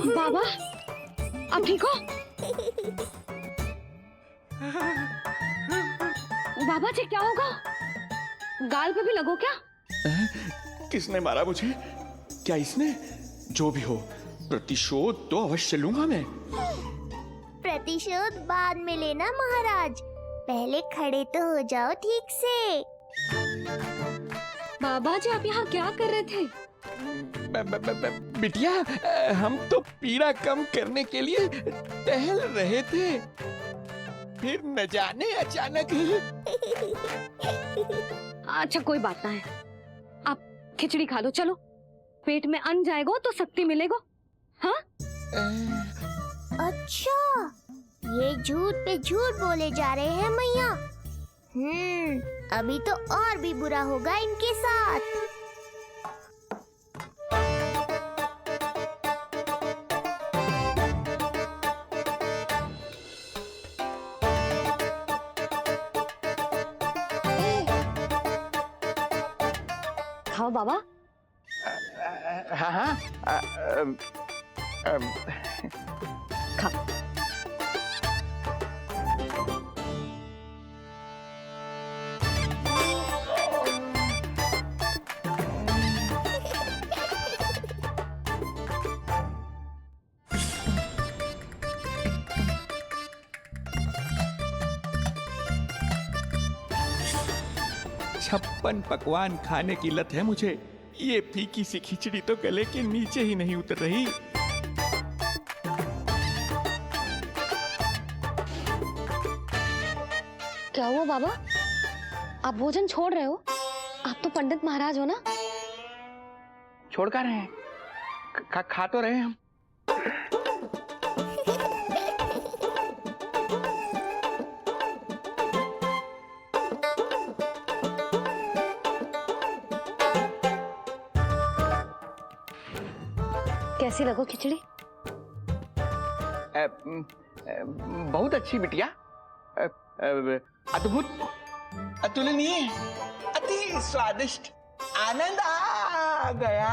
बाबा, आप ठीक हो? बाबा जी क्या होगा? गाल पे भी लगो क्या? किसने मारा मुझे? क्या इसने? जो भी हो, प्रतिशोध तो अवश्य लूंगा मैं। प्रतिशोध बाद में लेना महाराज, पहले खड़े तो हो जाओ ठीक से। बाबा जी आप यहाँ क्या कर रहे थे? बिटिया, हम तो पीड़ा कम करने के लिए टहल रहे थे, फिर न जाने अचानक। अच्छा कोई बात ना है, आप खिचड़ी खा लो, चलो पेट में अन्न जाएगा तो शक्ति मिलेगा। हाँ? अच्छा, ये झूठ पे झूठ बोले जा रहे हैं मैया। अभी तो और भी बुरा होगा इनके साथ। खाओ बाबा। हाँ हाँ, खाओ। छप्पन पकवान खाने की लत है मुझे। ये फीकी सी खिचड़ी तो गले के नीचे ही नहीं उतर रही। क्या हुआ बाबा, आप भोजन छोड़ रहे हो? आप तो पंडित महाराज हो ना। छोड़ कर रहे हैं, खा तो रहे हम। कैसी लगो खिचड़ी? बहुत अच्छी बिटिया, अद्भुत, अतुलनीय, अति स्वादिष्ट, आनंद आ गया।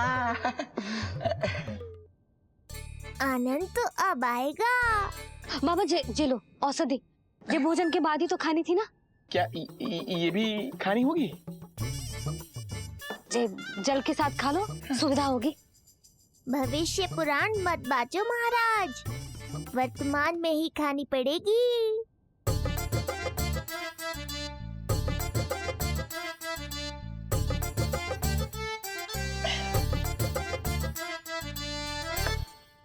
आनंद तो अब आएगा। बाबा जे लो औषधि, ये भोजन के बाद ही तो खानी थी ना। क्या ये भी खानी होगी? जे जल के साथ खा लो, सुविधा होगी। भविष्य पुराण मत बाजो महाराज, वर्तमान में ही खानी पड़ेगी।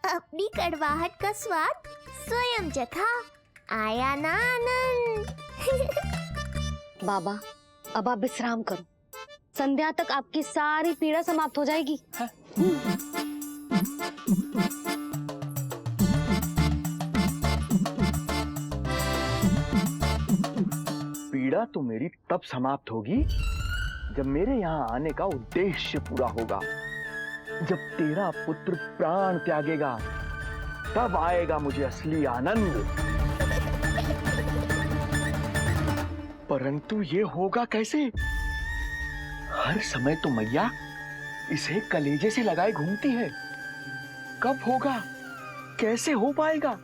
अपनी कड़वाहट का स्वाद स्वयं चखा, आया ना आनंद। बाबा अब आप विश्राम करो, संध्या तक आपकी सारी पीड़ा समाप्त हो जाएगी। पीड़ा तो मेरी तब समाप्त होगी जब मेरे यहाँ आने का उद्देश्य पूरा होगा। जब तेरा पुत्र प्राण त्यागेगा, तब आएगा मुझे असली आनंद। परंतु ये होगा कैसे? हर समय तो मैया इसे कलेजे से लगाए घूमती है। कब होगा? कैसे हो पाएगा?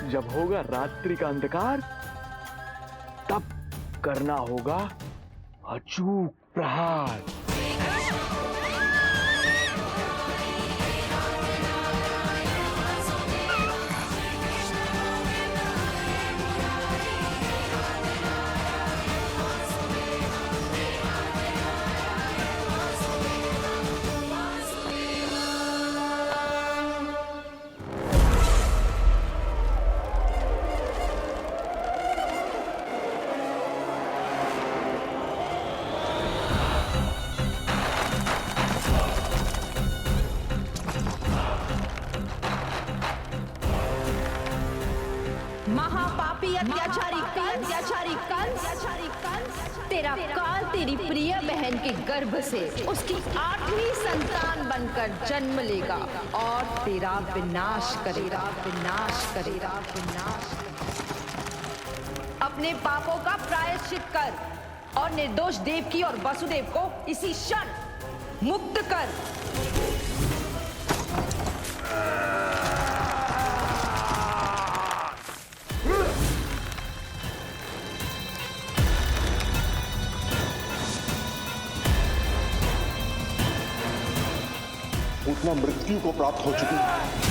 जब होगा रात्रि का अंधकार, तब करना होगा अचूक प्रहार। महापापी अत्याचारी कंस, तेरा काल तेरी प्रिय बहन के गर्भ से उसकी 8वीं संतान बनकर जन्म लेगा और तेरा विनाश करेगा। अपने पापों का प्रायश्चित कर और निर्दोष देवकी और वसुदेव को इसी क्षण मुक्त कर। उतना मृत्यु को प्राप्त हो चुकी है।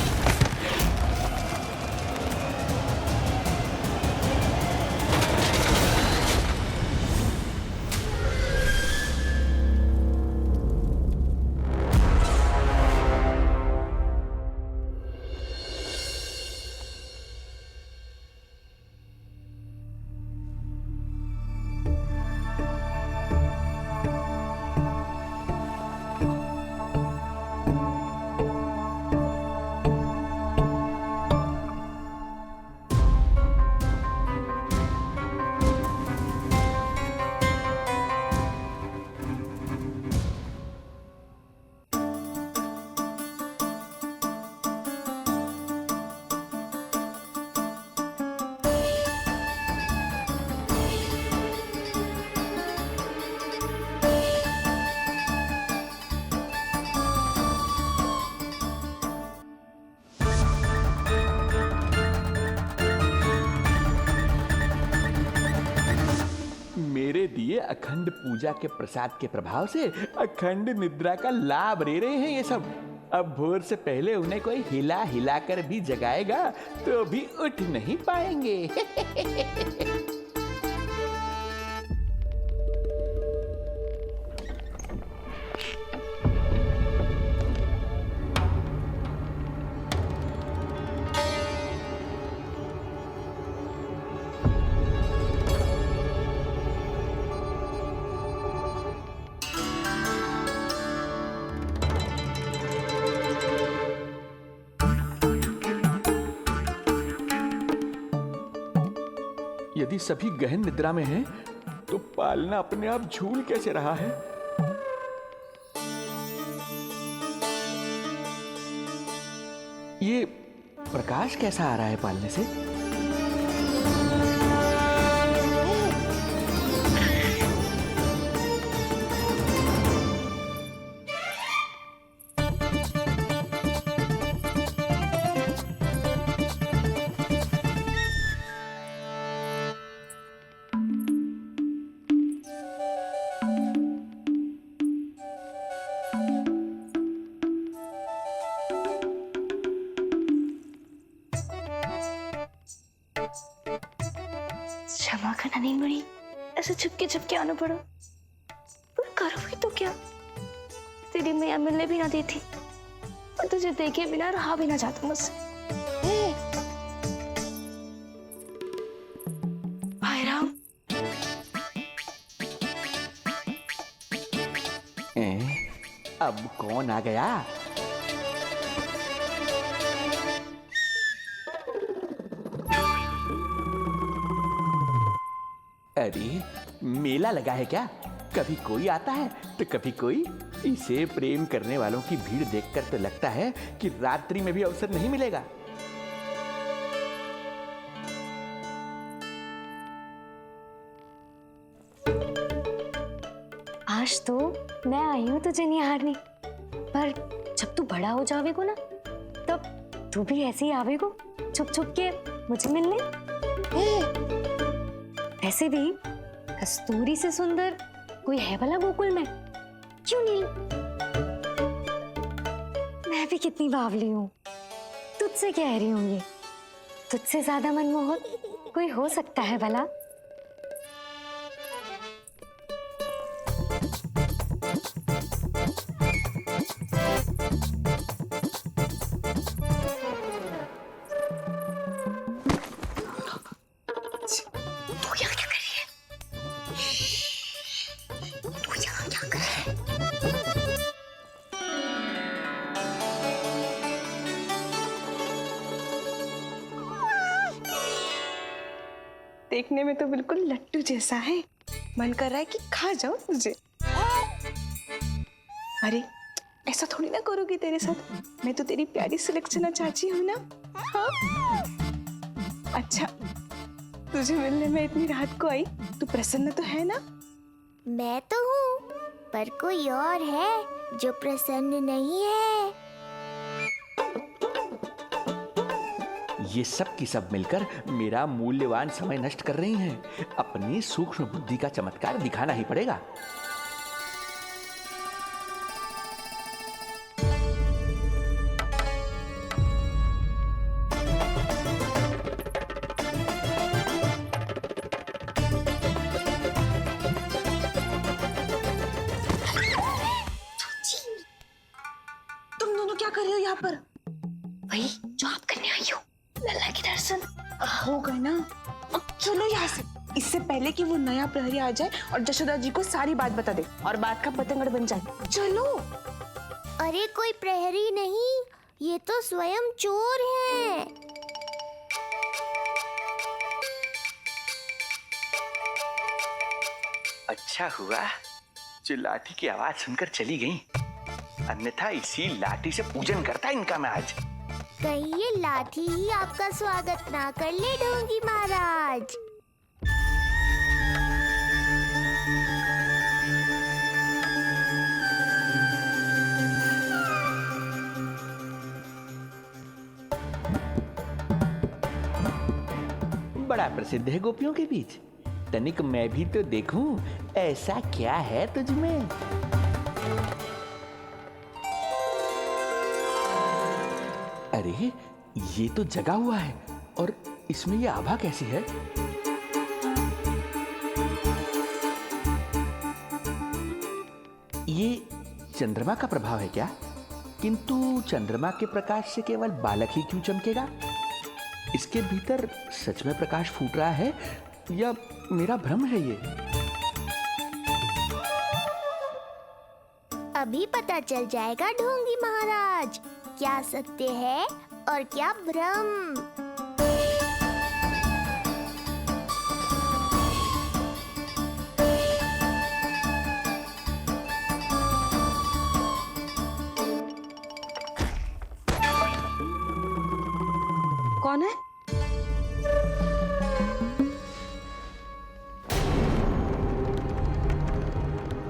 मेरे दिए अखंड पूजा के प्रसाद के प्रभाव से अखंड निद्रा का लाभ ले रहे हैं ये सब। अब भोर से पहले उन्हें कोई हिला हिलाकर भी जगाएगा तो भी उठ नहीं पाएंगे। यदि सभी गहन निद्रा में हैं, तो पालना अपने आप झूल कैसे रहा है? ये प्रकाश कैसा आ रहा है पालने से? क्षमा करना नहीं मुड़ी, ऐसे छुपके आना पड़ा। पर करोगे तो क्या? तेरी मैया मिलने भी ना देती और तुझे देखे बिना रहा भी ना जाता मुझसे। भाई राम, अब कौन आ गया? अरे मेला लगा है क्या? कभी कोई आता है तो कभी कोई। इसे प्रेम करने वालों की भीड़ देखकर तो लगता है कि रात्रि में भी अवसर नहीं मिलेगा। आज तो मैं आई हूँ तुझे निहारने, पर जब तू बड़ा हो जावेगो ना, तब तू भी ऐसे ही आवेगो छुप छुप के मुझे मिलने। ऐसे भी कस्तूरी से सुंदर कोई है भला गोकुल में? क्यों नहीं? मैं भी कितनी बावली हूँ, तुझसे कह रही हूँ ये। तुझसे ज्यादा मनमोहक कोई हो सकता है भला? देखने में तो बिल्कुल लट्टू जैसा है, मन कर रहा है कि खा जाऊं तुझे। अरे ऐसा थोड़ी ना करोगी तेरे साथ, मैं तो तेरी प्यारी सुलक्षणा चाची हूँ ना। हाँ? अच्छा, तुझे मिलने में इतनी रात को आई, तू प्रसन्न तो है ना? मैं तो हूँ, पर कोई और है जो प्रसन्न नहीं है। ये सब की सब मिलकर मेरा मूल्यवान समय नष्ट कर रही हैं। अपनी सूक्ष्म बुद्धि का चमत्कार दिखाना ही पड़ेगा। तुम दोनों क्या कर रहे हो यहाँ पर? वही जो आप करने आई हो, लल्ला के दर्शन। हो गए ना, अब चलो यहाँ से, इससे पहले कि वो नया प्रहरी आ जाए और जशोदा जी को सारी बात बता दे और बात का पतंगड़ बन जाए। चलो। अरे कोई प्रहरी नहीं, ये तो स्वयं चोर है। अच्छा हुआ जो लाठी की आवाज सुनकर चली गई, अन्यथा इसी लाठी से पूजन करता इनका मैं आज। कहीं ये लाठी ही आपका स्वागत ना कर ले ढोंगी महाराज। बड़ा प्रसिद्ध है गोपियों के बीच। तनिक मैं भी तो देखूं ऐसा क्या है तुझमें। अरे ये तो जगा हुआ है, और इसमें ये आभा कैसी है? ये चंद्रमा का प्रभाव है क्या? किंतु चंद्रमा के प्रकाश से केवल बालक ही क्यों चमकेगा? इसके भीतर सच में प्रकाश फूट रहा है या मेरा भ्रम है ये? अभी पता चल जाएगा ढोंगी महाराज, क्या सत्य है और क्या भ्रम। कौन है?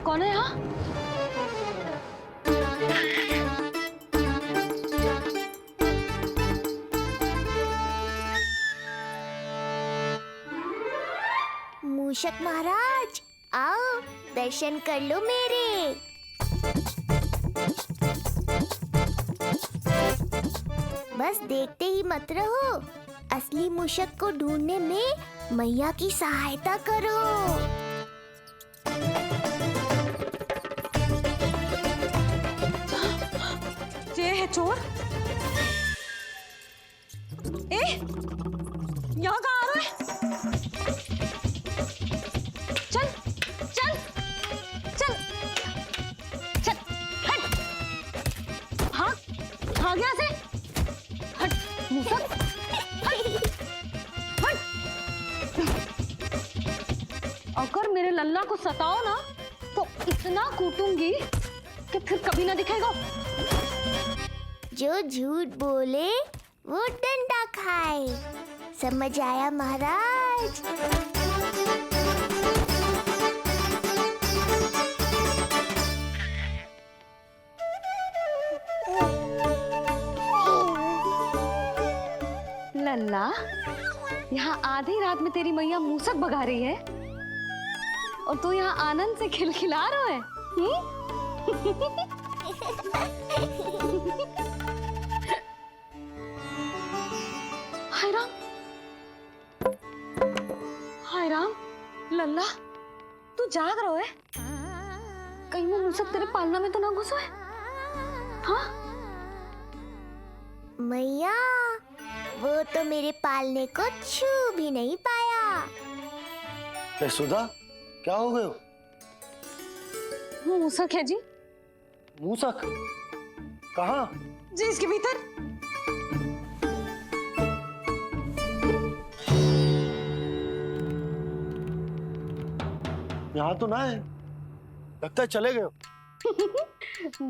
कौन है यहाँ? मूषक महाराज आओ, दर्शन कर लो मेरे। बस देखते ही मत रहो, असली मूषक को ढूंढने में मैया की सहायता करो। ये है चोर। यहाँ कहाँ आ रहा है? चल चल चल चल, हट, भाग भाग यहाँ से, हट मूसक, हट हट। अगर मेरे लल्ला को सताओ ना तो इतना कूटूंगी कि फिर कभी ना दिखेगा। जो झूठ बोले वो डंडा खाए, समझ आया महाराज? लल्ला, यहाँ आधी रात में तेरी मैया मूसक भगा रही है और तू यहाँ आनंद से खिलखिला रहा है। हाय राम, हाय राम, लल्ला तू जाग रहा है? कहीं वो मूसक तेरे पालना में तो ना घुसा है? हाँ मैया, वो तो मेरे पालने को छू भी नहीं पाया। सुधा, क्या हो गए? वो मूसक है जी। मूसक? कहाँ? जी इसके भीतर। यहाँ तो ना है, लगता है चले गए।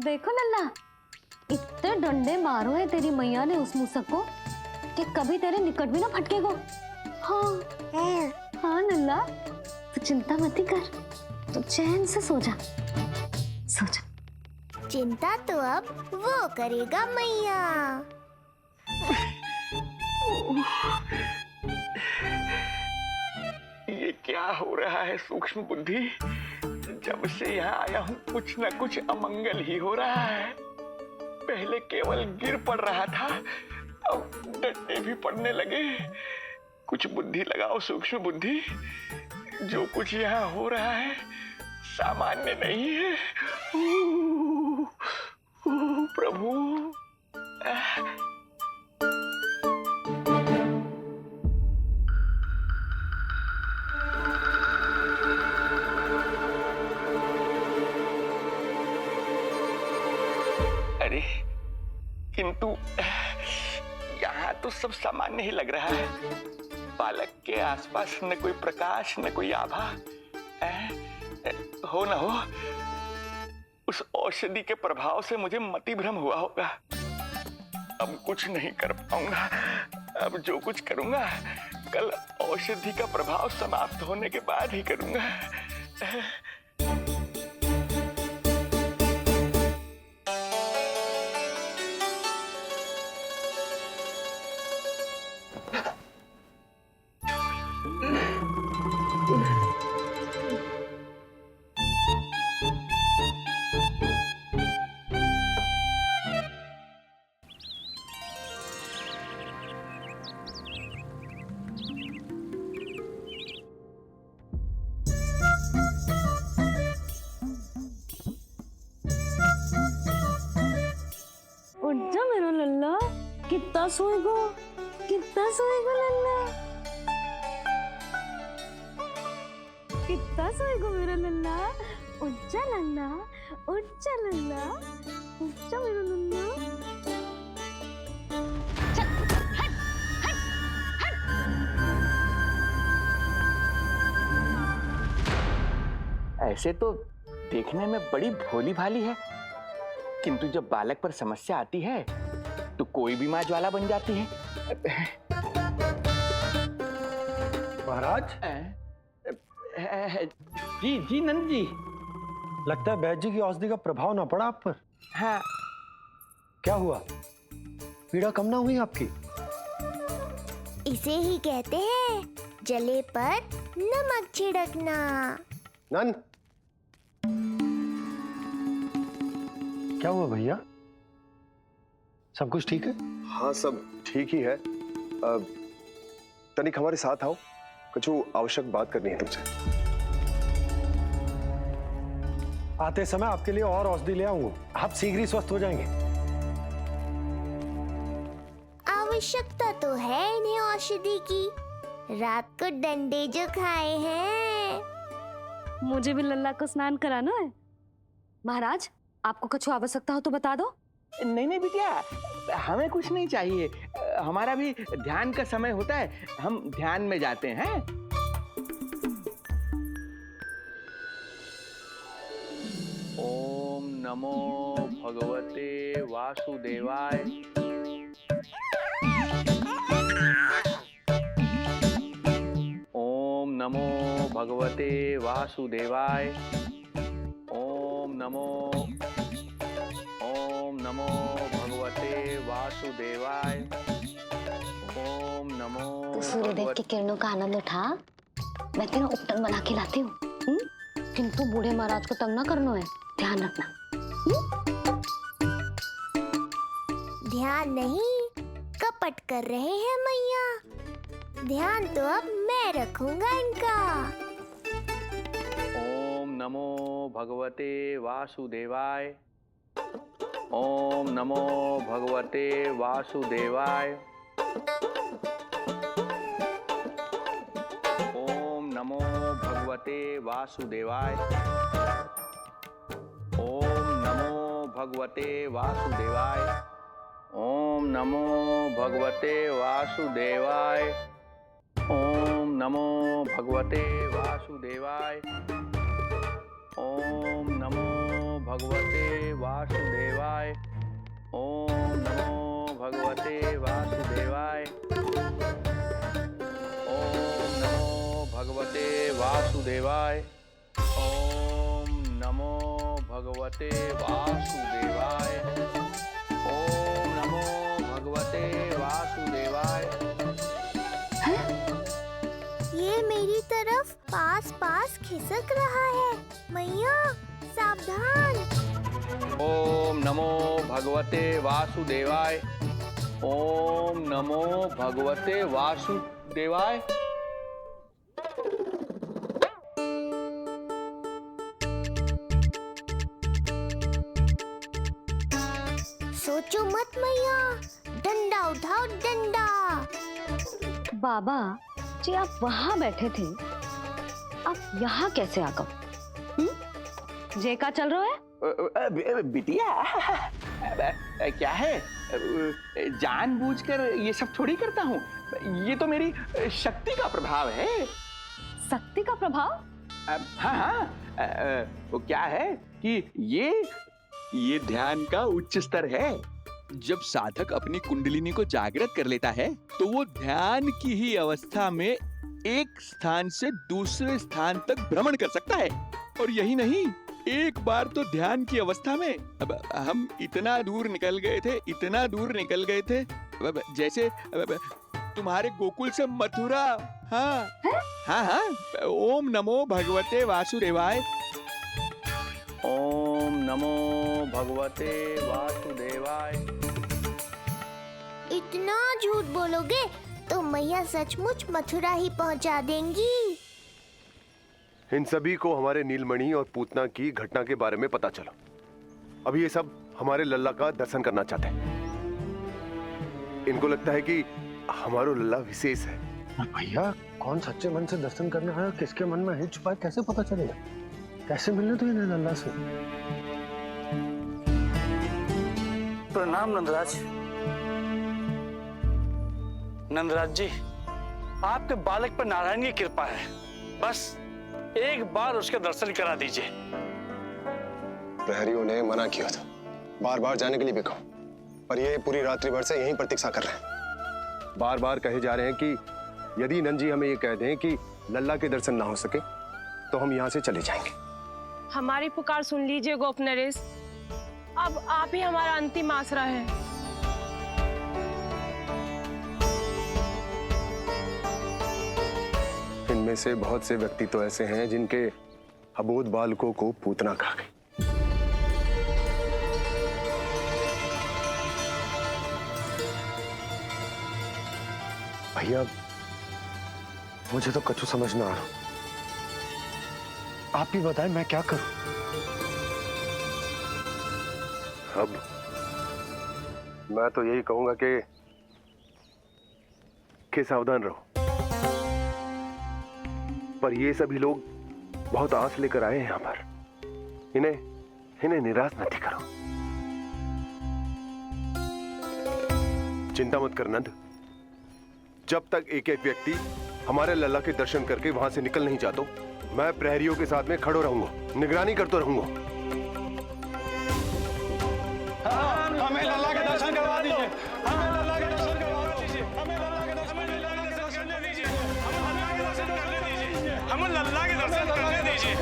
देखो लल्ला, इतने डंडे मारो है तेरी मैया ने उस मूसक को कि कभी तेरे निकट भी ना फटकेगा। हाँ हाँ लल्ला, तू चिंता मत कर, तू चैन से सो जा, सो जा। चिंता तो अब वो करेगा मैया। ये क्या हो रहा है सूक्ष्म बुद्धि? जब से यहाँ आया हूँ कुछ न कुछ अमंगल ही हो रहा है। पहले केवल गिर पड़ रहा था, अब डंडे भी पड़ने लगे। कुछ बुद्धि लगाओ सूक्ष्म बुद्धि। जो कुछ यहाँ हो रहा है सामान्य नहीं है। प्रभु। अरे किंतु यहाँ तो सब सामान्य ही लग रहा है। बालक के आसपास न कोई प्रकाश न कोई आभा। हो न हो उस औषधि के प्रभाव से मुझे मति भ्रम हुआ होगा। अब कुछ नहीं कर पाऊंगा। अब जो कुछ करूंगा कल औषधि का प्रभाव समाप्त होने के बाद ही करूंगा। उठ जा मेरा लल्ला, कितना सोएगो लल्ला, कितना सोएगो मेरा लल्ला। उठ जा लल्ला, उठ जा लल्ला, उठ जा मेरा लल्ला। ऐसे तो देखने में बड़ी भोली भाली है, किंतु जब बालक पर समस्या आती है तो कोई भी माँ ज्वाला बन जाती है। महाराज। जी जी नंद जी। लगता है बैद जी की औषधि का प्रभाव ना पड़ा आप पर। हाँ। क्या हुआ? पीड़ा कम ना हुई आपकी? इसे ही कहते हैं जले पर नमक छिड़कना। नंद, क्या हुआ भैया? सब कुछ ठीक है? हाँ सब ठीक ही है। तनिक हमारे साथ आओ, कुछ आवश्यक बात करनी है तुमसे। आते समय आपके लिए और औषधि ले आऊंगा, आप शीघ्र ही स्वस्थ हो जाएंगे। आवश्यकता तो है इन्हें औषधि की। रात को डंडे जो खाए हैं। मुझे भी लल्ला को स्नान कराना है। महाराज, आपको कुछ आवश्यकता हो तो बता दो। नहीं नहीं बिटिया, हमें कुछ नहीं चाहिए। हमारा भी ध्यान का समय होता है, हम ध्यान में जाते हैं। ओम नमो भगवते वासुदेवाय। ओम नमो भगवते वासुदेवाय। ओम नमो भगवते वासुदेवाय। ओम नमो। तो सूर्यदेव की किरणों का आनंद उठा। मैं तेरा उपटन बना के लाती हूँ। किंतु बूढ़े महाराज को तंग ना करना है, ध्यान रखना। ध्यान नहीं, कपट कर रहे हैं मैया। ध्यान तो अब मैं रखूंगा इनका। ओम नमो भगवते वासुदेवाय। ओम नमो भगवते वासुदेवाय। ओम नमो भगवते वासुदेवाय। ओम नमो भगवते वासुदेवाय। ओम नमो भगवते वासुदेवाय। ओम नमो भगवते वासुदेवाय। ओम नमो भगवते वासुदेवाय। ओम नमो भगवते वासुदेवाय। ओम नमो भगवते वासुदेवाय। ओम नमो भगवते वासुदेवाय। ओम नमो भगवते वासुदेवाय। ये मेरी तरफ पास पास खिसक रहा है। मैया सावधान। ओम नमो भगवते वासुदेवाय। ओम नमो भगवते वासुदेवाय। सोचो मत मैया, डंडा उठाओ डंडा। बाबा जी आप वहां बैठे थे, आप यहाँ कैसे आ गए? जे का चल रहा है? बिटिया क्या है, जानबूझकर ये सब थोड़ी करता हूँ। ये तो मेरी शक्ति का प्रभाव है। शक्ति का प्रभाव? हाँ हाँ, वो क्या है कि ये ध्यान का उच्च स्तर है। जब साधक अपनी कुंडलिनी को जागृत कर लेता है तो वो ध्यान की ही अवस्था में एक स्थान से दूसरे स्थान तक भ्रमण कर सकता है। और यही नहीं, एक बार तो ध्यान की अवस्था में अब हम इतना दूर निकल गए थे जैसे तुम्हारे गोकुल से मथुरा। हाँ हाँ हाँ। ओम नमो भगवते वासुदेवाय। ओम नमो भगवते वासुदेवाय। इतना झूठ बोलोगे तो मैया सचमुच मथुरा ही पहुंचा देंगी। इन सभी को हमारे नीलमणि और पूतना की घटना के बारे में पता चला। अभी ये सब हमारे लल्ला का दर्शन करना चाहते हैं। इनको लगता है कि हमारा लल्ला विशेष है। भैया कौन सच्चे मन से दर्शन करने आया, किसके मन में हित छुपा है, कैसे पता चलेगा? कैसे मिलने तो इन्हें लल्ला से? प्रणाम नंदराज। नंदराज जी, आपके बालक पर नारायण की कृपा है। बस एक बार उसके दर्शन करा दीजिए। प्रहरियों ने मना किया था, बार बार जाने के लिए भी कहा, पर ये पूरी रात्रि भर से यहीं प्रतीक्षा कर रहे हैं। बार बार कहे जा रहे हैं कि यदि नंद जी हमें ये कह दें कि लल्ला के दर्शन ना हो सके तो हम यहाँ से चले जाएंगे। हमारी पुकार सुन लीजिए गोप नरेश, अब आप ही हमारा अंतिम आसरा है। इनमें से बहुत से व्यक्ति तो ऐसे हैं जिनके अबोध बालकों को पूतना खा गई। भैया मुझे तो कछु समझ ना आ रहा। आप ही बताएं मैं क्या करूं? अब मैं तो यही कहूंगा कि सावधान रहो। पर ये सभी लोग बहुत आस लेकर आए हैं यहाँ पर। इन्हें निराश मत करो। चिंता मत कर नंद। जब तक एक एक व्यक्ति हमारे लल्ला के दर्शन करके वहां से निकल नहीं जाता, मैं प्रहरियों के साथ में खड़ो रहूंगा, निगरानी करता रहूंगा। हमें लल्ला के दर्शन करवा दीजिए। हमें लल्ला के दर्शन करवा दीजिए। हमें लल्ला के दर्शन करने दीजिए। हमें लल्ला के दर्शन करने दीजिए। हमें लल्ला के दर्शन करने दीजिए।